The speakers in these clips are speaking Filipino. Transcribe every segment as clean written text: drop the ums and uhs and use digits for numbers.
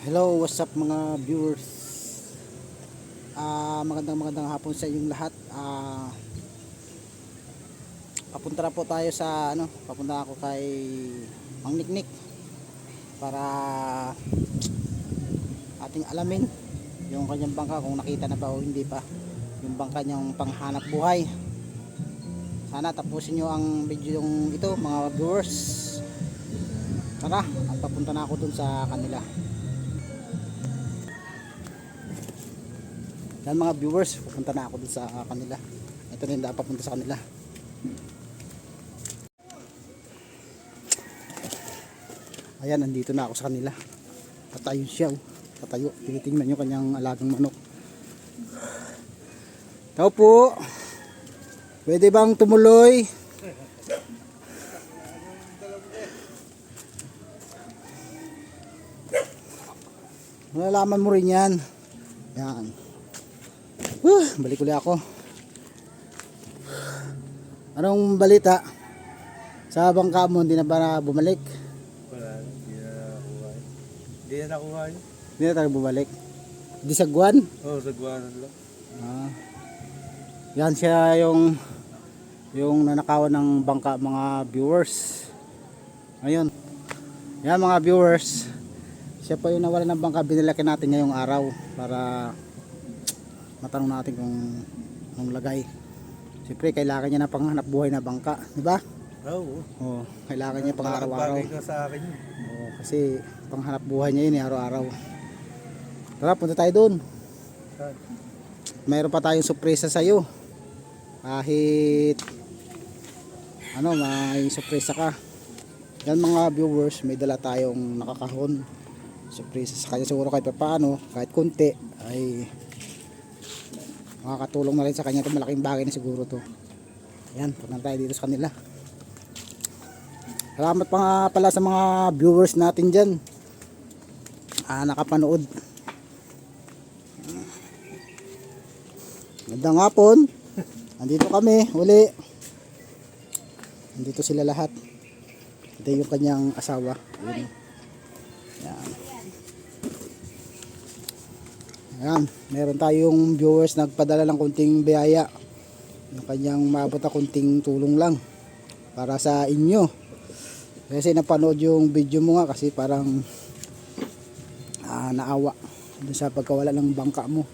Hello, what's up mga viewers? Magandang hapon sa inyong lahat. Papunta na po tayo sa papunta ako kay Mang Niknik para ating alamin yung kanyang bangka, kung nakita na ba o hindi pa yung bangka niyang panghanap buhay. Sana tapusin nyo ang video yung ito mga viewers. Tara, at papunta na ako dun sa kanila. Yan mga viewers, pupunta na ako dun sa kanila. Ito na yung dapat papunta sa kanila. Ayan, nandito na ako sa kanila. Patayo siya, patayo. Tinitingnan yung kanyang alagang manok. Tao po, pwede bang tumuloy? Malalaman mo rin yan. Yan. Balik ulit ako. Anong balita? Sa bangka mo, hindi na ba bumalik? Wala, hindi na nakuha. Hindi na nakuha yun. Hindi na tayo bumalik. Di sagwan? Oo, sagwanan lang. Yan siya yung nanakawan ng bangka mga viewers. Ngayon. Yan mga viewers. Siya pa yung nawala ng bangka, binilaki natin ngayong araw para matanong natin kung anong lagay. Siyempre kailangan niya na panghanap buhay na bangka, di ba? Oo. Oo, kailangan niya pang araw-araw. Bagay ka sa akin yun. Oo, kasi panghanap buhay niya yun araw-araw. Tara, punta tayo doon. Saan? Mayroon pa tayong sorpresa sa iyo. Kahit may sorpresa ka. Yan mga viewers, may dala tayong nakakahon. Sorpresa sa kanya siguro kahit paano, kahit konti ay makakatulong na rin sa kanya. Ito malaking bagay na siguro to. Yan, punta tayo dito sa kanila. Salamat pa nga pala sa mga viewers natin dyan, nakapanood. Magandang hapon. Andito kami uli. Andito sila lahat. Ito yung kanyang asawa. Yan. Ayan, meron tayong viewers nagpadala ng kunting biyaya. Yung kanyang maabot na kunting tulong lang para sa inyo. Kasi napanood yung video mo nga kasi parang naawa dun sa pagkawala ng bangka mo.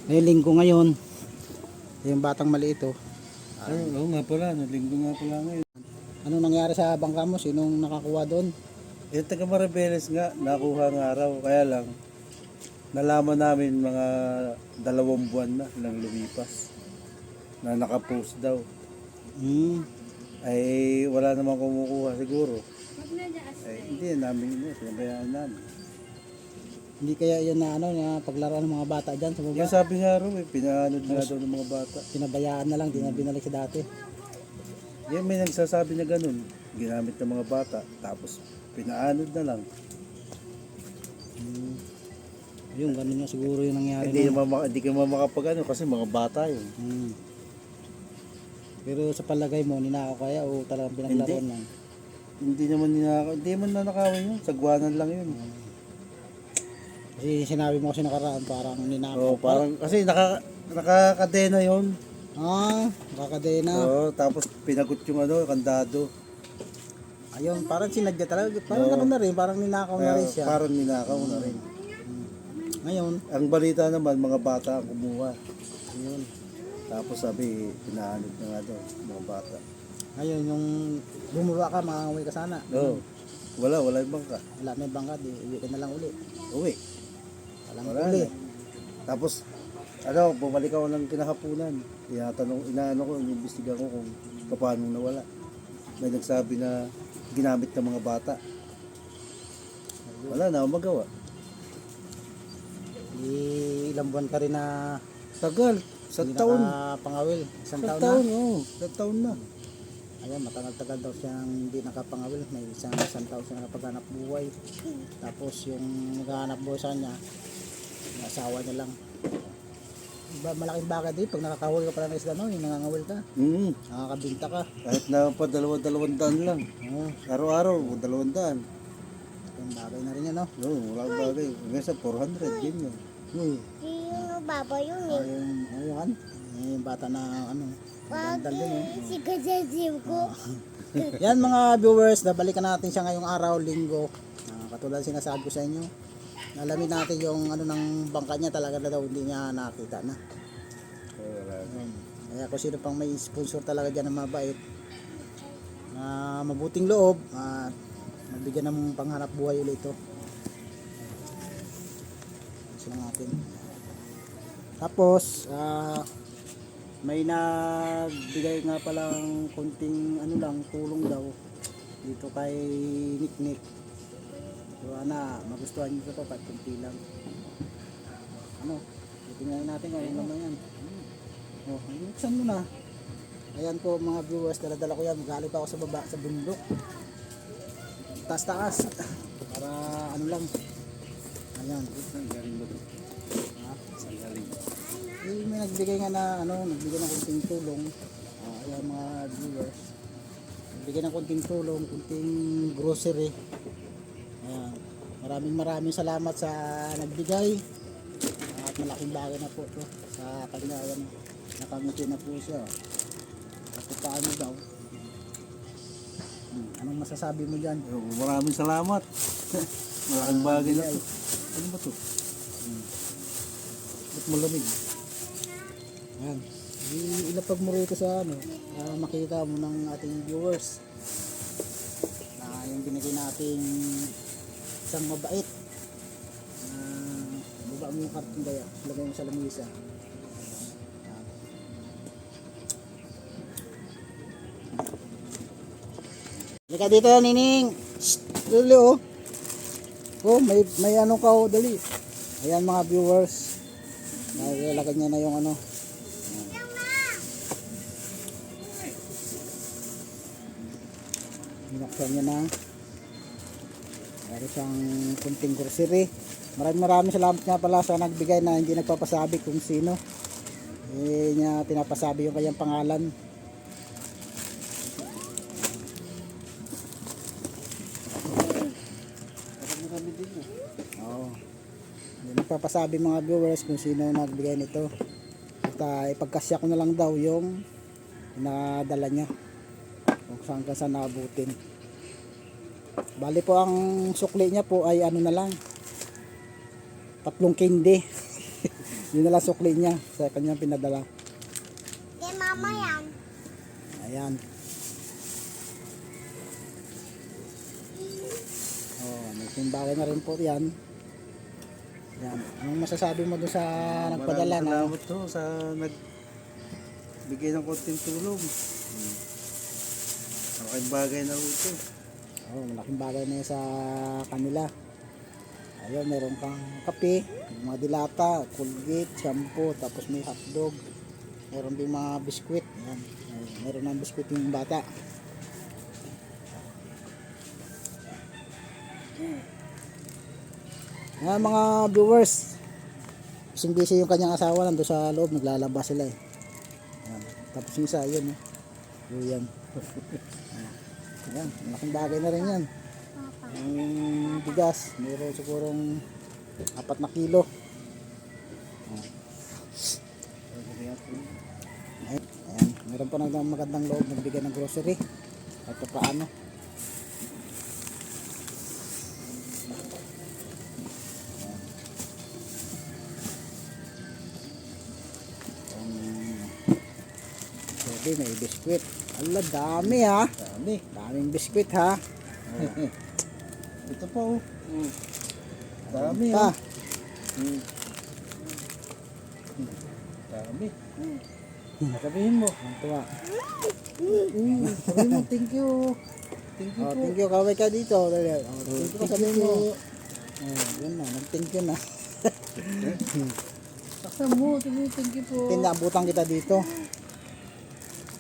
Ngayong linggo ngayon, yung batang maliit oh. Oo nga pala, linggo nga pala ngayon. Ano nangyari sa bangka mo? Sinong nakakuha doon? Yung taga Maribeles nga, nakuha ng araw. Kaya lang, nalaman namin mga 2 buwan na lang lumipas. Na nakapost daw. Ay wala namang kumukuha siguro. Ay hindi namin yun, pinabayaan namin. Hindi kaya yun na paglaruan ng mga bata dyan sa baba? Yung sabi nga raw, pinaanod nga daw ng mga bata. Pinabayaan na lang, di na binalik sa dati. Yan may nagsasabi na ganun, ginamit ng mga bata, tapos pinaanod na lang. Yung ganun nga siguro yung nangyari. Hindi ka makapag kasi mga bata yun. Pero sa palagay mo, ninakaw kaya o talagang pinaglaruan lang? Hindi naman nanakawin yun, sagwanan lang yun. Kasi sinabi mo kasi nakaraan parang ninakaw. Oo, parang kasi nakakadena yun. Nakakadena. Oo, tapos pinagot yung kandado. Ayun, parang sinadya talaga. Parang gano'n na rin, parang ninakaw na rin siya. Parang ninakaw na rin. Ngayon, Ang balita naman, mga bata ang kumuha. ayun. Tapos sabi, pinaanod na nga daw, mga bata. Ngayon, yung bumaba ka, makakaway ka sana. Oo, wala yung bangka. Wala may bangka, di uwi ka na lang uli. Uwi. Walang Wala uli. na. Tapos, bumalik ako ng kinahapunan. Inaano ko, inimbestigan ko kung paano nawala. May nagsabi na ginamit ng mga bata. Wala na akong magawa. Ilang buwan ka rin na Tagal, sa taon. pangawil. Isang Sa taon na. taon, oo. Sa taon na. Ayun, matagal-tagal daw siyang hindi nakapangawil. May isang taon siya nakapaghanap buhay. Tapos yung naghahanap buhay sa kanya, yung asawa niya lang. malaking bagay din pag nakakahuli ka pala ng isda, no? Yung nangangawil ka, nakakabinta ka. Kahit na pa 2,200 lang. Oo, Araw-araw, 200. yung bagay na rin yan, no? No, walang bagay. Minsan 400, ganyan. Sino baba yun eh? Ayun, yung bata na ano, magandal din, eh. Si Gajasim ko. Yan mga viewers, nabalikan natin siya ngayong araw, linggo. Katulad sinasabi ko sa inyo, alamin natin yung ano ng bangka niya, talaga na daw hindi niya nakita na. Ayun. Kaya kung sino pang may sponsor talaga dyan na mabait, na mabuting loob, at magbigyan ng panghanap buhay ulit ito. Gusto natin. Tapos, may nagbigay nga palang konting ano lang, tulong daw dito kay Nick. So magustuhan nyo ito kahit kunti lang. Ano, titingnan natin kung ano naman yan. Oh, buksan mo na. Ayan po mga viewers, dala-dala ko yan. Magaling pa ako sa baba, sa bundok. Taas-taas. Para ano lang. Ayan. May nagbigay nga na ano, nagbigay ng konting tulong. Ayan mga viewers. Nagbigay ng konting tulong, konting grocery. Ayan. Maraming salamat sa nagbigay. At malaking bagay na po to sa kanya. Ayan, nakangiti na po siya. At paano daw? Anong masasabi mo dyan? Maraming salamat. Malaking bagay na. Ano ba to? Ba't malamig? Ayan. Ilapag mo rito sa ano, makita mo ng ating viewers na yung binigay nating isang mabait. Baba mo yung karton kaya, lagay mo sa lamisa. Ayan. Halika dito, Nining. Shhh, dali oh. Oh, may ano ka oh, dali. Ayan mga viewers. Nalagay niya na yung ano. Binuksan niya na. Meron siyang kunting grocery. Maraming salamat nga pala sa nagbigay na hindi nagpapasabi kung sino. Niya pinapasabi yung kanyang pangalan. Oo. Hindi nagpapasabi mga viewers kung sino nagbigay nito. At ipagkasya ko na lang daw yung nadala niya. Kung saan naabutin. Bali po ang sukli niya po ay ano na lang, 3 kindi. Yun na lang sukli niya sa kanyang pinadala. Kay mama yan. Ayan. Oh, may timbagay na rin po yan. Ayan. Anong masasabi mo doon sa nagpadala na? Salamat to sa nagbigay ng konting tulong. Malaking bagay na ito. Oh, malaking bagay na yun sa kanila. Ayun, meron kang kape, mga dilata, Colgate, shampoo, tapos may hotdog. Meron din mga biskwit. Ayan. Meron ng biskwit yung bata. Ayan mga viewers. Busy yung kanyang asawa nandun sa loob, naglalaba sila eh. Ayan. Tapos yung isa, yun eh. Yan. Ayan, malaking bagay na rin yan. Ang bigas, mayroon sigurong 4 na kilo. Ayan, meron po nang magandang loob nagbigay ng grocery. At paano. May biskwit. Ala, dami ha. Daming biskwit ha. Ito pa oh. Dami Pa. oh. Dami. Sabihin mo. Ang tuwa. Sabihin mo, thank you. Thank you Oh, po. thank you. Kaway ka dito. Dali. Oh, thank you. Sabihin mo. Oh, yun na. Nag-thank you na. Saksa mo, thank you po. Tinabutan kita dito.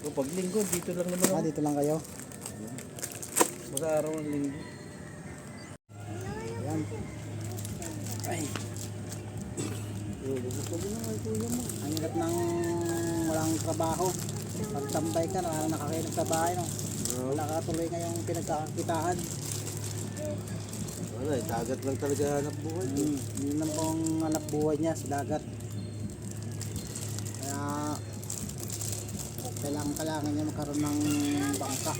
O, pag linggo, dito lang naman ako. Dito lang kayo. Basta araw ng linggo. Ayan. Ay. Gusto mo na nga kuya mo. Ang hirap ng walang trabaho. Pagtambay ka, nakakainom sa bahay, no? Wala ka tuloy ngayong pinagkakakitaan. Wala, dagat lang talaga hanap buhay. Yun lang pong hanap buhay niya sa dagat. Kaya kailangan niya magkaroon ng bangka.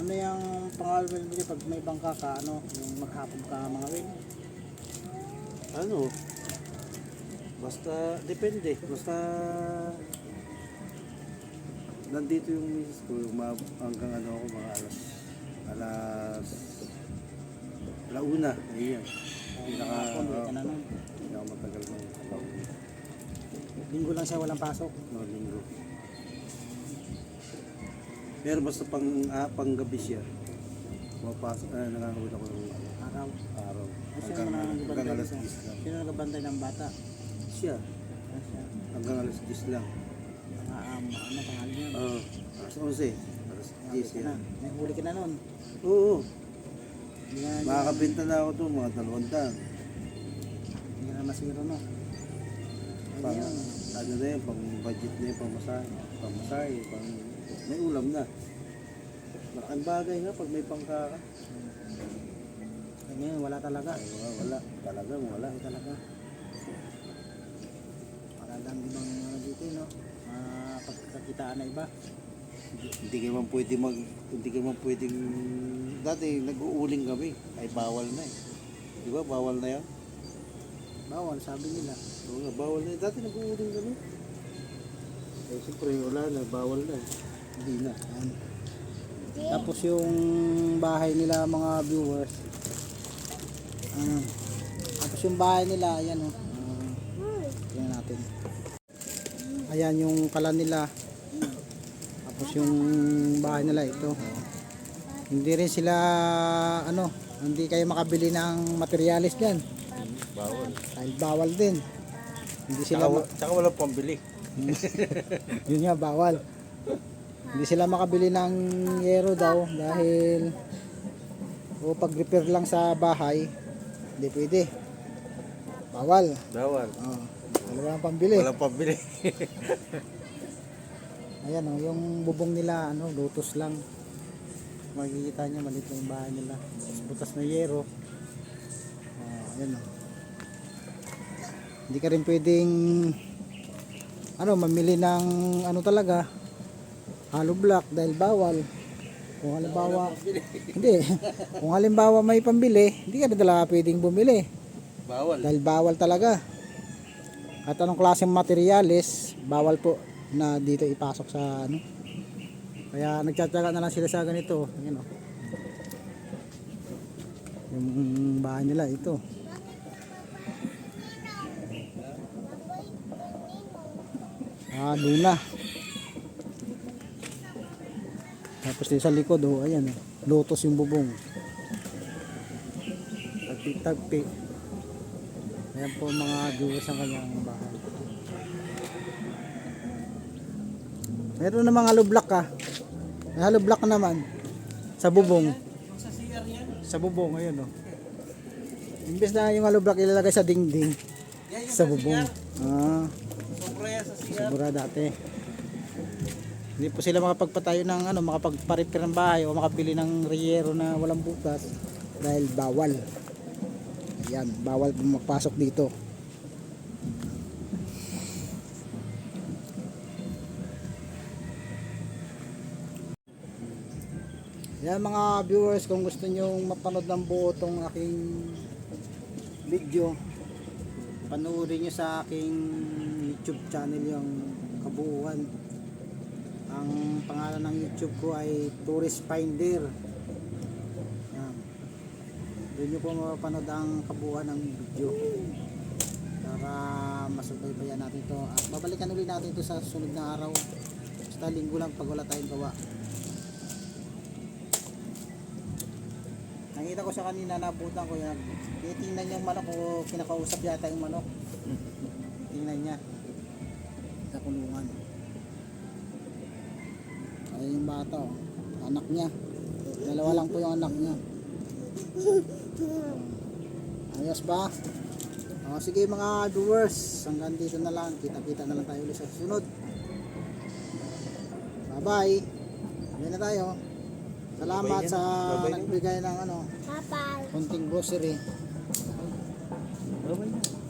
Ano yung pangalwin mo pag may bangka ka, ano, yung maghapon ka mga win? Ano? Basta, depende. Basta, nandito yung misis ko, hanggang ano ako, mga alauna. Ayan. Maghapon, uwi ka na nun. Hindi ako matagal ng trabaho. Linggo lang siya walang pasok. No, linggo. Pero basta pang gabi siya. Mapasok, nakakawin ako ng Araw. araw. Sino Hanggang alas 10 siya? lang. Sino nagabantay ng bata? Siya, Siya. hanggang alas 10 lang. Ano pangalan niya? Oo, alas 11. Alas 10 Ka na. yan. May huli ka na nun. Oo, Hindi na, makakabenta na ako to, mga 200. hindi na masiro, no? Ano Pang, yun? ano na yun, pang budget na yun, pang masahe, may ulam na. Ang bagay nga pag may pangkaka. Ngayon, wala talaga. Ay, wala, talagang wala. Wala talaga. Wala lang ibang ano dito, no? Pagkakitaan na iba. Hindi ka man pwedeng, dati nag-uuling kami, ay bawal na eh. Di ba, bawal na yan? Bawal, sabi nila. Oo nga, bawal na. Dati nag-uuling kami. Eh, siyempre, wala na, bawal na. Hindi na. Ayan. Tapos yung bahay nila mga viewers. Tapos yung bahay nila, ayan o. Tingnan natin. Ayan yung kalan nila. Tapos yung bahay nila ito. Hindi rin sila hindi kayo makabili ng materialis diyan. Bawal. Dahil bawal din. Hindi sila Tsaka walang pambili. yun nga bawal. Hindi sila makabili ng yero daw dahil pag-repair lang sa bahay, hindi pwede. Bawal. Bawal. Walang pambili. Walang pambili. Ayan yung bubong nila, lutos lang. Makikita niyo maliit lang yung bahay nila. Tapos butas na yero. Ayan Hindi ka rin pwedeng mamili ng talaga hollow block dahil bawal. Kung halimbawa hindi. Kung halimbawa may pambili, hindi ka na talaga pwedeng bumili. Bawal. Dahil bawal talaga. At anong klaseng materyales, bawal po na dito ipasok sa Kaya nagtsatsaga na lang sila sa ganito. Ayan yung bahay nila ito. Luna. Tapos dito sa likod, ayan lotos yung bubong. Tagpi-tagpi. Ayan po mga viewers ang kanyang bahay. Meron namang hollow block May hollow block naman sa bubong. Sa bubong, ayun Imbes na yung hollow block ilalagay sa dingding. Sa bubong. Sobra dati. Hindi po sila makapagpatayo ng makapagpa-repair ng bahay o makabili ng reyero na walang butas dahil bawal. Ayan, bawal pumapasok dito. Yan mga viewers, kung gusto nyo mapanood ng buo tong aking video, panoorin nyo sa aking YouTube channel yung kabuuan. Ang pangalan ng YouTube ko ay Tourist Finder. Yan. Doon nyo po mapapanood ang kabuuan ng video para masubaybayan natin ito. At babalikan ulit natin ito sa sunod na araw. Basta linggo lang pag wala tayong gawa. Nakita ko siya kanina, nabutan ko yan. Titingnan niya yung manok o kinakausap yata yung manok. Tingnan niya sa kulungan. Ayun yung bata anak niya. Dalawa lang po yung anak niya. Ayos ba? Sige mga viewers, hanggang dito na lang. Kita-kita na lang tayo ulit sa susunod. Bye-bye. Uwi na tayo. Salamat sa nagbigay ng Bye-bye. konting grocery. Bye-bye na.